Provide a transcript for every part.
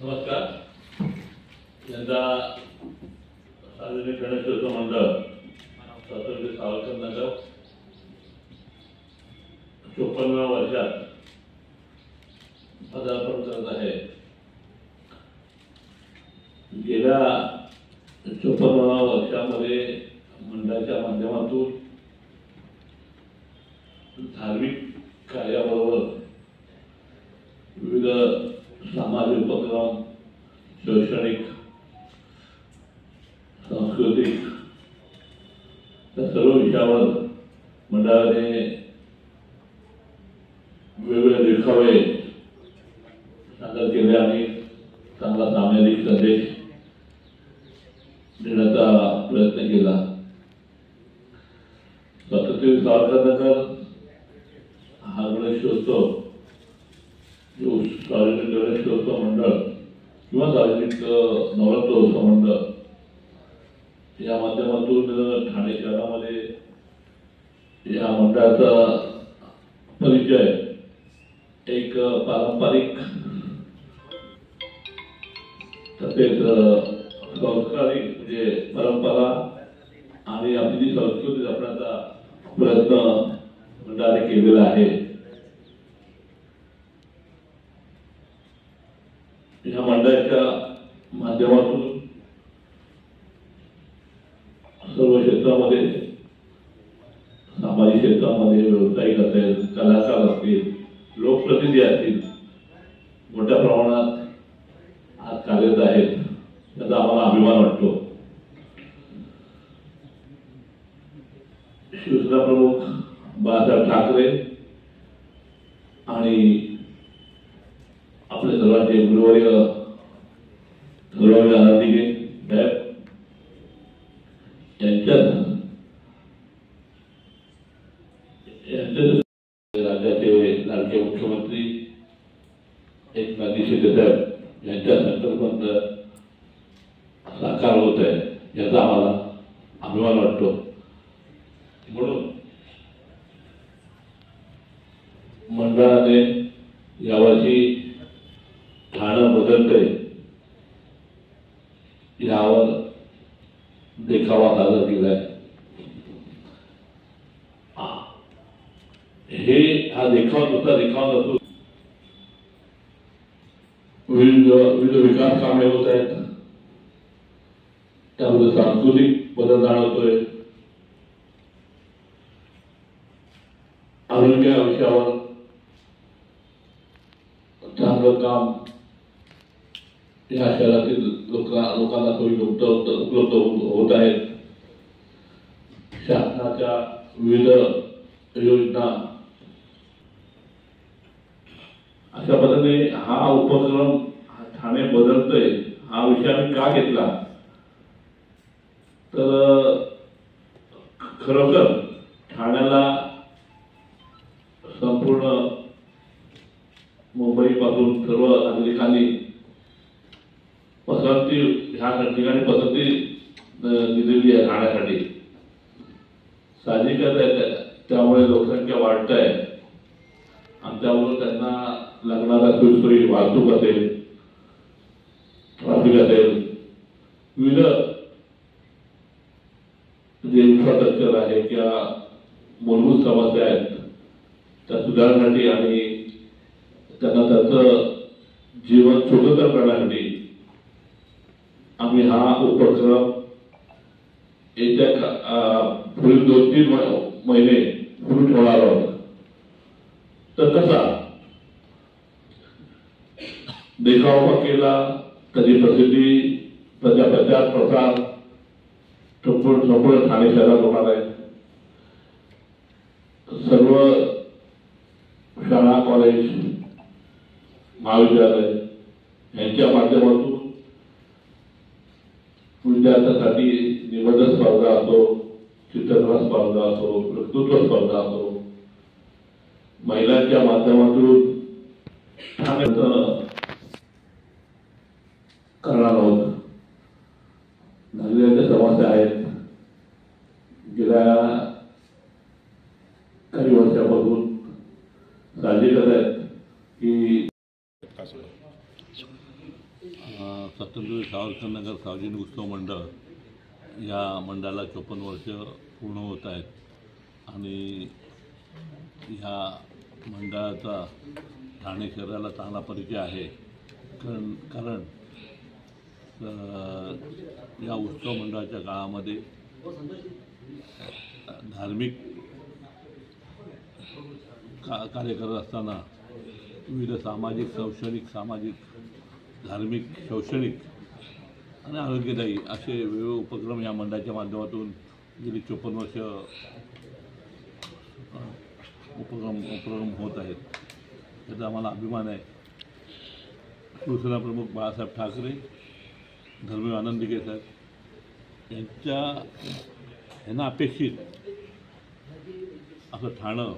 नमस्कार. यंदा सार्वजनिक गणेशोत्सव मंडळ स्वातंत्र्य सावरकर नगर 54व्या वर्षात पदार्पण करत आहे. गेल्या 54व्या वर्षामध्ये मंडळाच्या माध्यमातून धार्मिक कार्याबरोबर विविध सामाजिक उपक्रम, शैक्षणिक, सांस्कृतिक या सर्व विषयावर मंडळाने वेगवेगळे देखावे सादर केले आणि चांगला सामाजिक संदेश देण्याचा प्रयत्न केला. स्वातंत्र्य सावरकर नगर हा गणेशोत्सव जो सार्वजनिक गणेशोत्सव मंडळ किंवा सार्वजनिक नवरात्रोत्सव मंडळ या माध्यमातून ठाणे शहरामध्ये या मंडळाचा परिचय एक पारंपरिक तसेच संस्कारिक म्हणजे परंपरा आणि आपली जी संस्कृती जपण्याचा प्रयत्न मंडळाने केलेला आहे. या मंडळाच्या माध्यमातून सर्व क्षेत्रामध्ये सामाजिक क्षेत्रामध्ये व्यावसायिक असेल, कलाकार असतील, लोकप्रतिनिधी असतील मोठ्या प्रमाणात आज कार्यरत आहेत. त्याचा आम्हाला अभिमान वाटतो. शिवसेना प्रमुख बाळासाहेब ठाकरे आणि आपले सर्वांचे गुरुवर्य आनंदीगे साहेब यांच्यात राज्याचे लाडके मुख्यमंत्री एकनाथ शिंदे साहेब यांच्या संकल्पनेत साकार होत आहे याचा आम्हाला अभिमान वाटतो. म्हणून मंडळाने यावर्षी ठाणं बदलतंय यावर देखावा सादर केलाय. हा देखावा नुसता देखावा नसून विविध विकास कामे होत आहेत. त्यामध्ये सांस्कृतिक बदल जाणवतोय. आरोग्य विषयावर चांगलं काम या शहरातील लोकांना सोयी उपलब्ध होत आहेत. शासनाच्या विविध योजना अशा पद्धतीने हा उपक्रम ठाणे बदलतोय हा विषय आम्ही का घेतला तर खरोखर ठाण्याला संपूर्ण मुंबई पासून सर्व नागरिकांनी पसंती ह्या ठिकाणी पसंती दिलेली आहे राहण्यासाठी. साहजिकच आहे. त्यामुळे लोकसंख्या वाढत आहे आणि त्यामुळे त्यांना लागणारा सोयीसोयी वाहतूक असेल, ट्रॅफिक असेल, विविध जे इन्फ्रास्ट्रक्चर आहे किंवा मूलभूत समस्या आहेत त्या सुधारण्यासाठी आणि त्यांना त्याचं जीवन सुखकर करण्यासाठी आम्ही हा उपक्रम येत्या पुढील 2-3 महिने सुरू ठेवणार आहोत. तर कसा देखावा केला त्याची प्रसिद्धी प्रचार प्रसार संपूर्ण ठाणे शहरात होणार आहे. सर्व शाळा, कॉलेज, महाविद्यालय यांच्या माध्यमातून विद्यार्थ्यांसाठी निबंध स्पर्धा असो, चित्रकला स्पर्धा असो, वक्तृत्व स्पर्धा असो, महिलांच्या माध्यमातून करणार आहोत. नागरिकांच्या समस्या आहेत. गेल्या काही वर्षापासून साहजिकच आहे की स्वातंत्र्यवीर सावरकर नगर सार्वजनिक उत्सव मंडळ या मंडळाला 54 वर्ष पूर्ण होत आहेत आणि ह्या मंडळाचा ठाणे शहराला चांगला परिचय आहे. कारण या उत्सव मंडळाच्या काळामध्ये धार्मिक कार्य करत असताना विविध सामाजिक, धार्मिक, शैक्षणिक आणि आरोग्यदायी असे वेगवेगळे उपक्रम या मंडळाच्या माध्यमातून गेली 54 वर्ष उपक्रम होत आहेत. त्याचा आम्हाला अभिमान आहे. शिवसेना प्रमुख बाळासाहेब ठाकरे, धर्मवीर आनंद साहेब यांना अपेक्षित असं ठाणं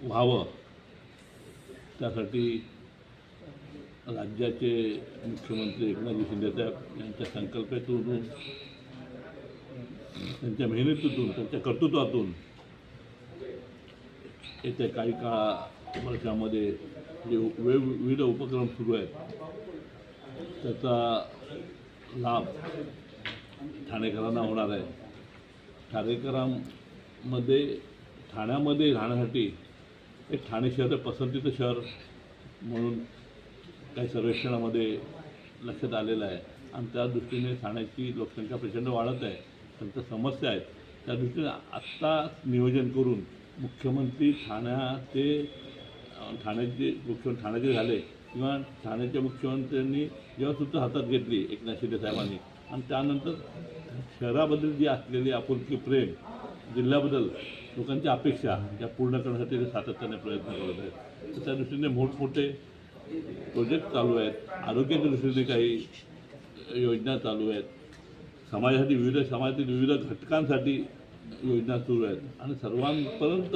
व्हावं, त्यासाठी राज्याचे मुख्यमंत्री एकनाथ शिंदेसाहेब यांच्या संकल्पातून, त्यांच्या मेहनतीतून, त्यांच्या कर्तृत्वातून येत्या काही वर्षामध्ये जे विविध उपक्रम सुरू आहेत त्याचा लाभ ठाणेकरांना होणार आहे. ठाण्यामध्ये राहण्यासाठी एक ठाणे शहर पसंतीचं शहर म्हणून काही सर्वेक्षणामध्ये लक्षात आलेलं आहे आणि त्या दृष्टीने ठाण्याची लोकसंख्या प्रचंड वाढत आहे. त्यांच्या समस्या आहेत, त्या दृष्टीने आत्ता नियोजन करून मुख्यमंत्री ठाण्याचे झाले किंवा ठाण्याच्या मुख्यमंत्र्यांनी जेव्हा सुद्धा हातात घेतली एकनाथ शिंदे साहेबांनी आणि त्यानंतर शहराबद्दल जी असलेली आपुलकी, प्रेम, जिल्ह्याबद्दल लोकांच्या अपेक्षा या पूर्ण करण्यासाठी ते सातत्याने प्रयत्न करत आहेत. तर त्या दृष्टीने मोठमोठे प्रोजेक्ट चालू आहेत. आरोग्याच्या दृष्टीने काही योजना चालू आहेत. समाजातील विविध घटकांसाठी योजना सुरू आहेत आणि सर्वांपर्यंत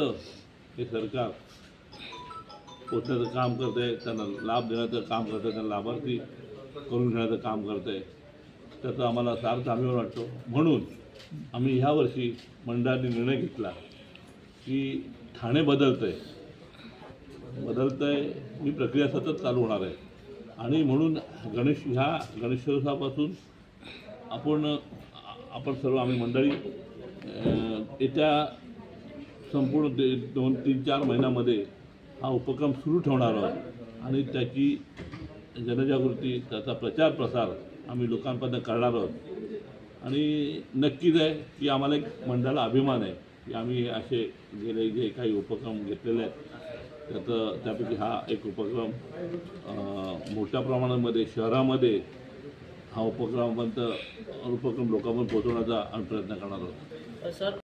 हे सरकार पोचण्याचं काम करत आहे. त्यांना लाभ देण्याचं काम करत आहे, त्यांना लाभार्थी करून घेण्याचं काम करत आहे. त्याचा आम्हाला सार्थ अभिमान वाटतो. म्हणून आम्ही ह्या वर्षी मंडळाने निर्णय घेतला की ठाणे बदलतं आहे, ही प्रक्रिया सतत चालू होणार आहे आणि म्हणून गणेशोत्सवापासून आपण सर्व आम्ही मंडळी येत्या संपूर्ण 2-3-4 महिन्यामध्ये हा उपक्रम सुरू ठेवणार आहोत आणि त्याची जनजागृती, त्याचा प्रचार प्रसार आम्ही लोकांपर्यंत करणार आहोत. आणि नक्कीच आहे की आम्हाला एक मंडळाला अभिमान आहे की आम्ही असे गेले जे काही उपक्रम घेतलेले आहेत त्यापैकी हा एक उपक्रम मोठ्या प्रमाणामध्ये शहरामध्ये हा उपक्रम लोकांपर्यंत पोहोचवण्याचा आम्ही प्रयत्न करणार आहोत. सर